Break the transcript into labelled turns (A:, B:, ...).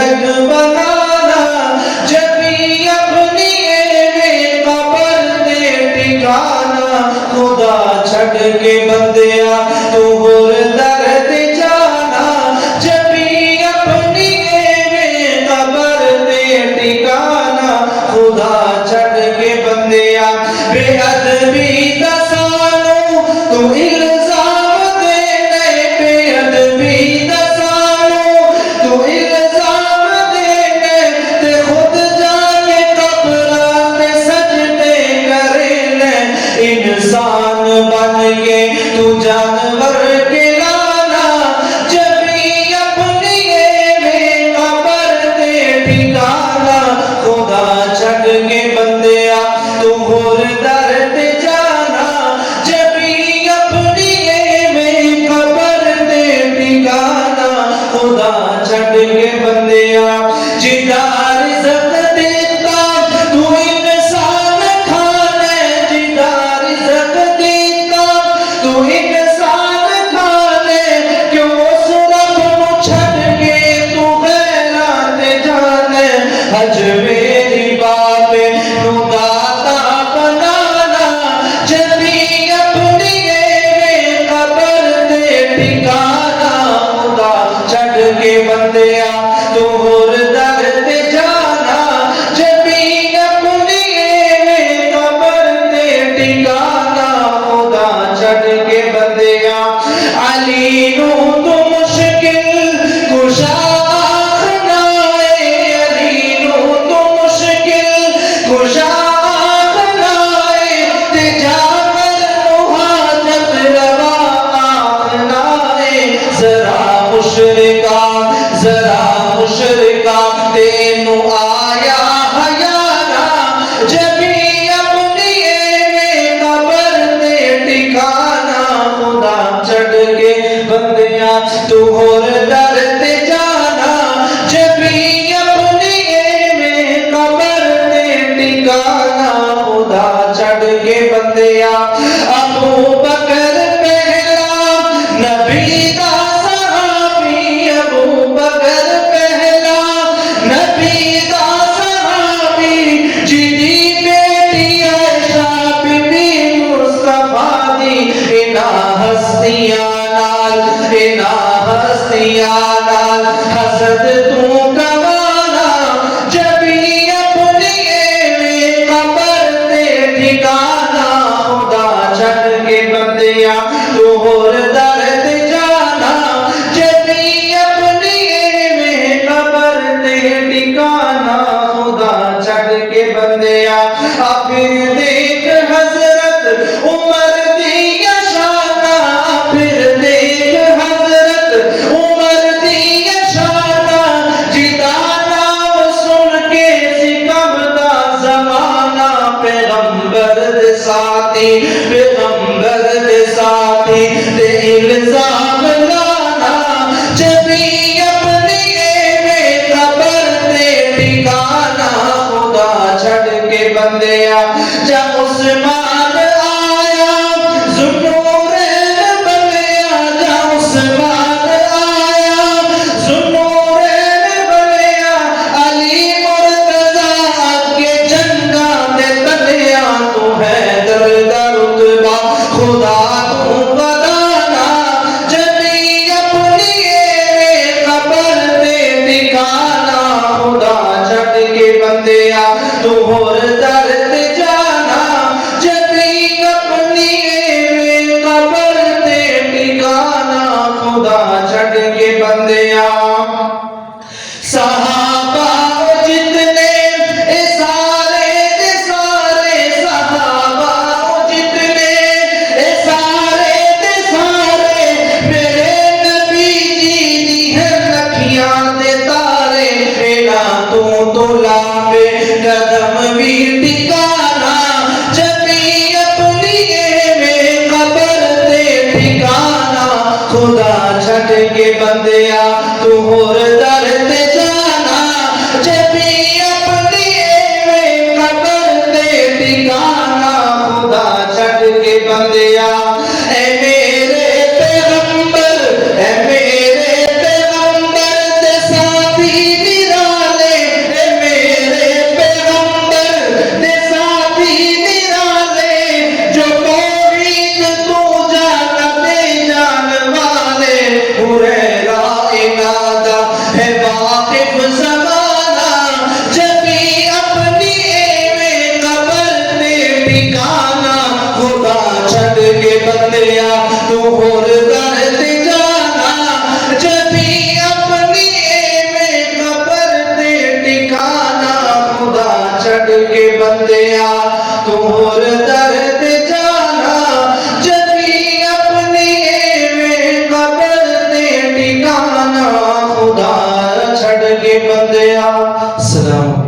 A: جگ بنانا جبھی اپنی ایویں قبر تے ٹھکانا خدا چھڈ کے بندیا تو ہور در تے جانا جبھی اپنی ایویں قبر تے ٹھکانا خدا چھڈ کے بندیا بے ادبی دا سانو تو الزام دینے بے ادبی دا سانو تو الزام دینے تے خود جا کے قبراں تے سجدے کرنے انسان بن کے تو جانور کے لانا جبھی اپنی ایویں قبر تے ٹھکانا خدا چھڈ کے بندیا تو ہور در تے جانا جبھی اپنی ایویں قبر تے ٹھکانا خدا چھڈ کے بندیا جدا رزق دیتا تو انسان کھانے جدا رزق دیتا تو انسان کھانے کیوں اس رب نو چھڈ کے تو غیراں تے جانے حج میری بابے نو داتا بنانا جبھی اپنی ایویں قبر تے ٹھکانا خدا چھڈ کے بندیا تو ہور در تے جانا جبھی اپنی ایویں قبر تے ٹھکانا خدا چھڈ کے بندیا علی نو تو مشکل کشا آخنا ہے علی نو تو مشکل کشا آخنا ہے تے جابر نو حاجت روا آخنا ہے ذرا مشرکا تینو آیا حیانا جبھی اپنی ایویں قبر تے ٹھکانا خدا چھڈ کے بندیا تو ہور در تے جانا جبھی اپنی ایویں قبر تے ٹھکانا خدا چھڈ کے بندیا ابو بکر پہلا نبی دا صحابی ابو بکر پہلا نبی دا صحابی جدی بیٹی عائشہ بی بی مصطفیٰ دی ہستیاں نال حسد تو گوانا جبھی اپنی ایویں قبر تے ٹھکانا خدا چھڈ کے بندیا تو ہور در تے جانا جبھی اپنی ایویں قبر تے ٹھکانا خدا چھڈ کے بندیا پھر دیکھ حضرت عمر دی شانہ پھر دیکھ حضرت عمر دی شانہ جدا نام سن کے سکمدا زمانہ پیغمبر دے ساتھی تے الزام لانا جبھی اپنی ایویں قبر تے ٹھکانا خدا چھڈ کے بندیا جا عثمان آیا ذوالنورین بنیا جا عثمان آیا ذوالنورین بنیا علی مرتضیٰ کے جنگاں دے تلیا تو حیدر دا رتبہ خدا تو بدانا جبھی اپنی ایویں قبر تے ٹھکانا خدا چھڈ کے بندیا تو ہور در تے جانا جبھی اپنی ایویں قبر تے ٹھکانا خدا چھڈ کے بندیا صحابہ جتنے اے سارے دے سارے صحابہ جتنے اے سارے دے سارے میرے نبی جی دی رکھیاں دے تارے تو لامے قدم بھی ٹھکانا جبھی اپنی ایویں قبر تے ٹھکانا خدا چھڈ کے بندیا تو ہور در تے جانا چھڑ کے بندیا تو ہور درد جانا جبھی اپنی ایویں قبر تے ٹھکانا خدا چھڑ کے بندیا. سلام.